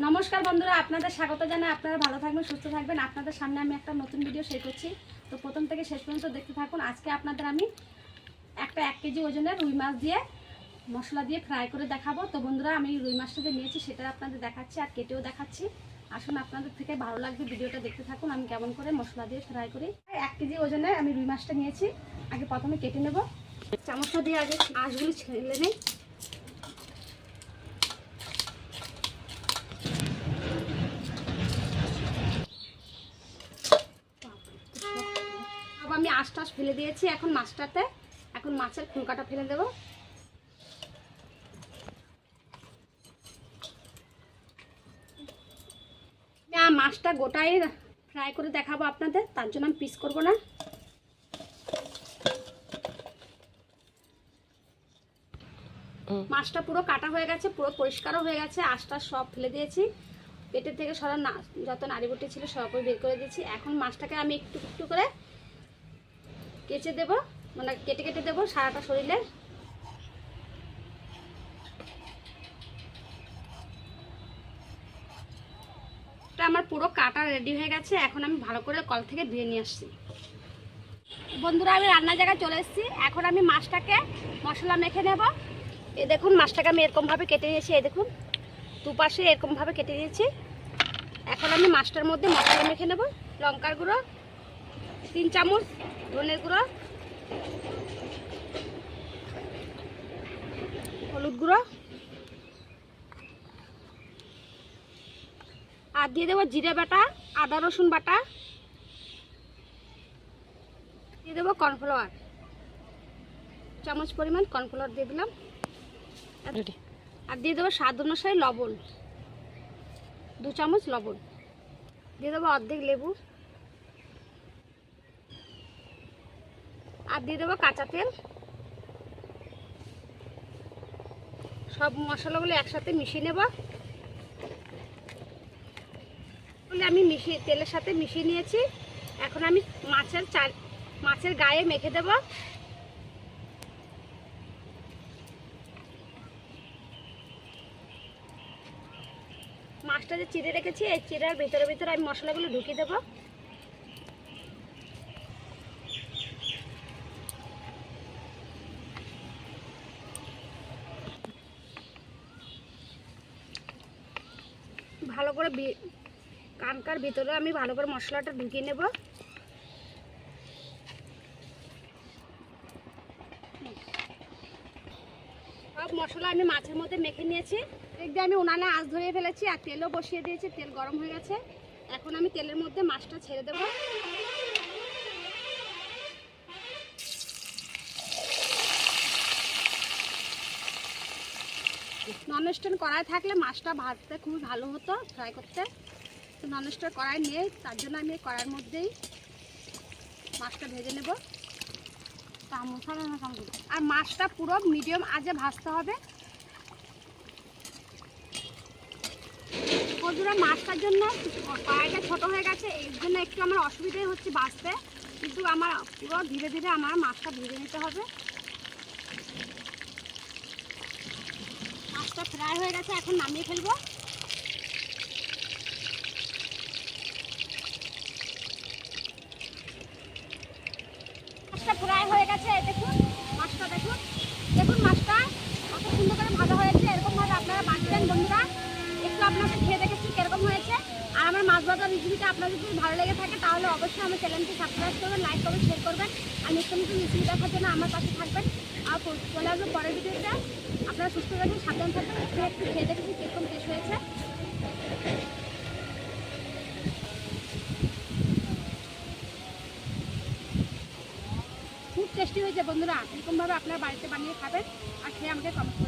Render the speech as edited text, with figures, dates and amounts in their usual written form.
নমস্কার বন্ধুরা, আপনাদের স্বাগত জানাই। আপনারা ভালো থাকবেন, সুস্থ থাকবেন। আপনাদের সামনে আমি একটা নতুন ভিডিও শেয়ার করছি, তো প্রথম থেকে শেষ পর্যন্ত দেখতে থাকুন। আজকে আপনাদের আমি একটা 1 কেজি ওজনের রুই মাছ দিয়ে মশলা দিয়ে ফ্রাই করে দেখাবো। তো বন্ধুরা, আমি রুই মাছটা যে নিয়েছি সেটা আপনাদের দেখাচ্ছি আর কেটেও দেখাচ্ছি। আসুন, আপনাদের থেকে ভালো লাগবে, ভিডিওটা দেখতে থাকুন আমি কেমন করে মশলা দিয়ে ফ্রাই করি। 1 কেজি ওজনের আমি রুই মাছটা নিয়েছি। আগে প্রথমে কেটে নেব। চামচটা দিয়ে আগে আঁশগুলি ছেড়ে নেই। আমি আঁশটা ফেলে দিয়েছি। এখন মাছের খুলকাটা ফেলে দেব। মাছটা গোটাই ফ্রাই করে দেখাবো আপনাদের, তার জন্য আমি পিস করব না। মাছটা পুরো কাটা হয়ে গেছে, পুরো পরিষ্কারও হয়ে গেছে। আঁশটা সব ফেলে দিয়েছি। পেটের থেকে যত নাড়িবুটি ছিল সব বের করে দিয়েছি। এখন মাছটাকে আমি একটু একটু করে কেচে দেব, মানে কেটে কেটে দেবো সারাটা শরীরে। আমার পুরো কাটা রেডি হয়ে গেছে। এখন আমি ভালো করে কল থেকে ধুয়ে নিয়ে আসছি। বন্ধুরা, আমি রান্নার জায়গায় চলে এসেছি। এখন আমি মাছটাকে মশলা মেখে নেব। এই দেখুন, মাছটাকে আমি এরকমভাবে কেটে নিয়েছি। এই দেখুন, দুপাশে এরকমভাবে কেটে নিয়েছি। এখন আমি মাছটার মধ্যে মশলা মেখে নেব। লঙ্কার গুঁড়ো 3 চামচ, ধনের গুঁড়ো, হলুদ গুঁড়ো, আর দিয়ে দেবো জিরে বাটা, আদা রসুন বাটা, দিয়ে দেবো কর্নফ্লাওয়ার, চামচ পরিমাণ কর্নফ্লাওয়ার দিয়ে দিলাম। আর দিয়ে দেবো স্বাদ অনুসারে লবণ, 2 চামচ লবণ। দিয়ে দেবো অর্ধেক লেবু, আর দিয়ে দেবো কাঁচা তেল। সব মশলাগুলো একসাথে মিশিয়ে নেব। আমি তেলের সাথে মিশিয়ে নিয়েছি। এখন আমি মাছের গায়ে মেখে দেব। মাছটা যে চিড়ে রেখেছি, এই চিড়ার ভিতরে ভিতরে আমি মশলাগুলো ঢুকিয়ে দেব। ভালো করে কানকার ভিতরে আমি ভালো করে মশলাটা ঢুকিয়ে নেব। সব মশলা আমি মাছের মধ্যে মেখে নিয়েছি। একদিকে আমি উনানে আঁচ ধরিয়ে ফেলেছি আর তেলও বসিয়ে দিয়েছি। তেল গরম হয়ে গেছে। এখন আমি তেলের মধ্যে মাছটা ছেড়ে দেব। ননস্টিক কড়াই থাকলে মাছটা ভাজতে খুবই ভালো হতো, ফ্রাই করতে। তো ননস্টিক কড়াই নিয়ে, তার জন্য আমি কড়াইয়ের মধ্যেই মাছটা ভেজে নেব। আর মাছটা পুরো মিডিয়াম আঁচে ভাজতে হবে। বন্ধুরা, মাছটার জন্য কড়াইটা ছোট হয়ে গেছে, এই জন্য একটু আমার অসুবিধাই হচ্ছে ভাজতে, কিন্তু আমার পুরো ধীরে ধীরে আমার মাছটা ভেজে নিতে হবে। মাছটা ফ্রাই হয়ে গেছে, এখন নামিয়ে ফেলবো। মাছটা ফ্রাই হয়ে গেছে, দেখুন মাছটা, দেখুন মাছটা কত সুন্দর করে ভাজা হয়েছে। এরকম ভাবে আপনারা বাঁচবেন বন্ধুরা। একটু আপনাদের খেয়ে দেখেছি কিরকম হয়েছে। আর আমার মাছ ভাজার রেসিপিটা আপনাদের যদি ভালো লেগে থাকে তাহলে অবশ্যই আমার চ্যানেলটি সাবস্ক্রাইব করবেন, লাইক করবেন, শেয়ার করবেন। আর নিত্য নতুন রেসিপি দেখার জন্য আমার পাশে থাকবেন। আর চলে আসবো পরের ভিডিওতে। আপনারা সুস্থ থাকবেন, সাবধান থাকবেন। একটু খেয়ে দেখেছি কিরকম টেস্ট হয়েছে। খুব টেস্টি হয়েছে বন্ধুরা। এরকমভাবে আপনারা বাড়িতে বানিয়ে খাবেন আর খেয়ে আমাকে কমেন্ট করবেন।